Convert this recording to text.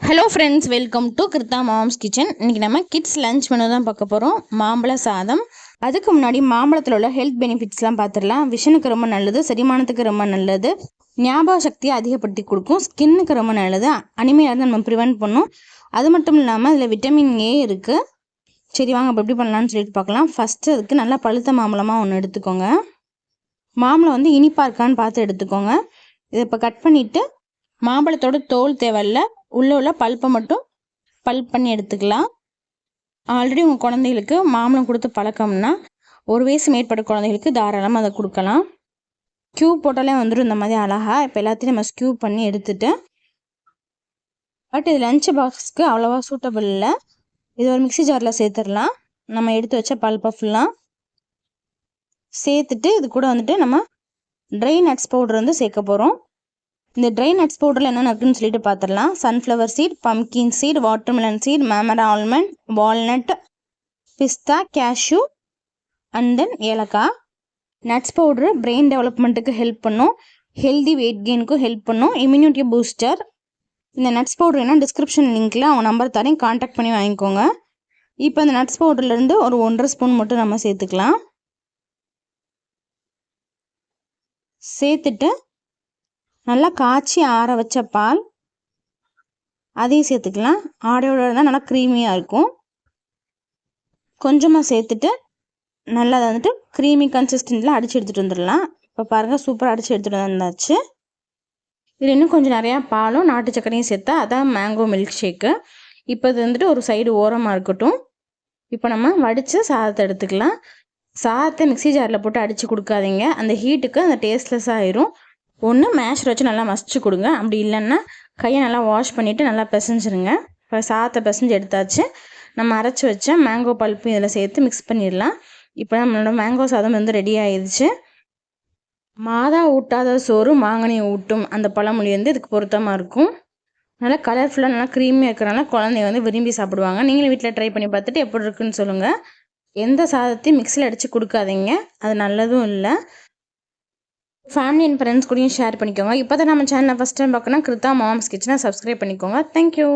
Hello friends, welcome to Krutha moms kitchen. இன்றைக்கி நம்ம kids lunch menu தான் பார்க்க போகிறோம். மாம்பழ சாதம். அதுக்கு முன்னாடி மாம்பழத்தில் உள்ள ஹெல்த் பெனிஃபிட்ஸ்லாம் பார்த்துடலாம். விஷனுக்கு ரொம்ப நல்லது, செரிமானத்துக்கு ரொம்ப நல்லது, ஞாபக சக்தியை அதிகப்படுத்தி கொடுக்கும், ஸ்கின்னுக்கு ரொம்ப நல்லது, அனிமையிலேருந்து நம்ம ப்ரிவென்ட் பண்ணும். அது மட்டும் இல்லாமல் அதில் விட்டமின் ஏ இருக்குது. சரி வாங்க இப்போ எப்படி பண்ணலான்னு சொல்லிட்டு பார்க்கலாம். ஃபஸ்ட்டு அதுக்கு நல்லா பழுத்த மாம்பழமாக ஒன்று எடுத்துக்கோங்க. மாம்பழம் வந்து இனிப்பாக இருக்கான்னு பார்த்து எடுத்துக்கோங்க. இதை இப்போ கட் பண்ணிவிட்டு மாம்பழத்தோட தோல் தேவையில்ல, உள்ள பல்ப்பை மட்டும் பல்ப் பண்ணி எடுத்துக்கலாம். ஆல்ரெடி உங்கள் குழந்தைகளுக்கு மாம்பழம் கொடுத்து பழக்கம்னா 1 வயசு மேற்பட்ட குழந்தைகளுக்கு தாராளமாக அதை கொடுக்கலாம். க்யூப் போட்டாலே வந்துடும் இந்த மாதிரி அழகாக. இப்போ எல்லாத்தையும் நம்ம ஸ்க்யூப் பண்ணி எடுத்துட்டு, பட் இது லஞ்ச் பாக்ஸ்க்கு அவ்வளோவா சூட்டபிள் இல்லை. இது ஒரு மிக்சி ஜாரில் சேர்த்துடலாம். நம்ம எடுத்து வச்ச பல்ப்பை ஃபுல்லாக சேர்த்துட்டு இது கூட வந்துட்டு நம்ம ட்ரை நட்ஸ் பவுடர் வந்து சேர்க்க போகிறோம். இந்த ட்ரை நட்ஸ் பவுடரில் என்னென்ன இருக்குன்னு சொல்லிட்டு பார்த்துடலாம். Sunflower seed, pumpkin seed, watermelon seed, மேமரா ஆல்மண்ட், வால்நட், பிஸ்தா, கேஷ்யூ அண்ட் தென் ஏலக்காய். நட்ஸ் பவுட்ரு பிரெயின் டெவலப்மெண்ட்டுக்கு ஹெல்ப் பண்ணும், ஹெல்தி வெயிட் கெயினுக்கும் ஹெல்ப் பண்ணும், இம்யூனிட்டி பூஸ்டர். இந்த நட்ஸ் பவுடர் என்ன டிஸ்கிரிப்ஷன் லிங்க்கில் அவங்க நம்பர் தரேன், கான்டாக்ட் பண்ணி வாங்கிக்கோங்க. இப்போ இந்த நட்ஸ் பவுடர்லேருந்து ஒரு 1.5 ஸ்பூன் மட்டும் நம்ம சேர்த்துக்கலாம். சேர்த்துட்டு நல்லா காய்ச்சி ஆற வச்ச பால் அதையும் சேர்த்துக்கலாம். ஆடையோட தான் நல்லா க்ரீமியாக இருக்கும். கொஞ்சமாக சேர்த்துட்டு நல்லா அதை வந்துட்டு க்ரீமி கன்சிஸ்டன்சியில் அடித்து எடுத்துகிட்டு வந்துடலாம். இப்போ பாருங்கள், சூப்பராக அடித்து எடுத்துகிட்டு வந்தாச்சு. இது இன்னும் கொஞ்சம் நிறையா பாலும் நாட்டு சக்கரையும் சேர்த்தா அதான் மேங்கோ மில்க் ஷேக்கு. இப்போ இது வந்துட்டு ஒரு சைடு ஓரமாக இருக்கட்டும். இப்போ நம்ம வடித்து சாதத்தை எடுத்துக்கலாம். சாதத்தை மிக்சி ஜாரில் போட்டு அடித்து கொடுக்காதீங்க, அந்த ஹீட்டுக்கு அந்த டேஸ்ட்லெஸ் ஆயிரும். ஒன்று மேஷர் வச்சு நல்லா மசிச்சு கொடுங்க, அப்படி இல்லைன்னா கையை நல்லா வாஷ் பண்ணிவிட்டு நல்லா பிசைஞ்சிருங்க. இப்போ சாதத்தை பிசைஞ்சு எடுத்தாச்சு. நம்ம அரைச்சி வச்ச மேங்கோ பல்ப்பு இதில் சேர்த்து மிக்ஸ் பண்ணிடலாம். இப்போ நம்மளோட மேங்கோ சாதம் வந்து ரெடி ஆயிடுச்சு. மாதா ஊட்டாத சோறு மாங்கனி ஊட்டும், அந்த பழமொழி வந்து இதுக்கு பொருத்தமாக இருக்கும். நல்லா கலர்ஃபுல்லாக நல்லா க்ரீமியாக இருக்கிறனால குழந்தைங்க வந்து விரும்பி சாப்பிடுவாங்க. நீங்களும் வீட்டில் ட்ரை பண்ணி பார்த்துட்டு எப்படி இருக்குன்னு சொல்லுங்கள். எந்த சாதத்தையும் மிக்ஸியில் அடித்து கொடுக்காதீங்க, அது நல்லதும் இல்லை. ஃபேமிலி அண்ட் ஃப்ரெண்ட்ஸ் கூடயும் ஷேர் பண்ணிக்கோங்க. இப்போ தான் நம்ம சேனலை ஃபஸ்ட் டைம் பார்க்கணும், கிருத்தா மாம்ஸ் கிச்சனை சப்ஸ்கிரைப் பண்ணிக்கோங்க. தேங்க்யூ.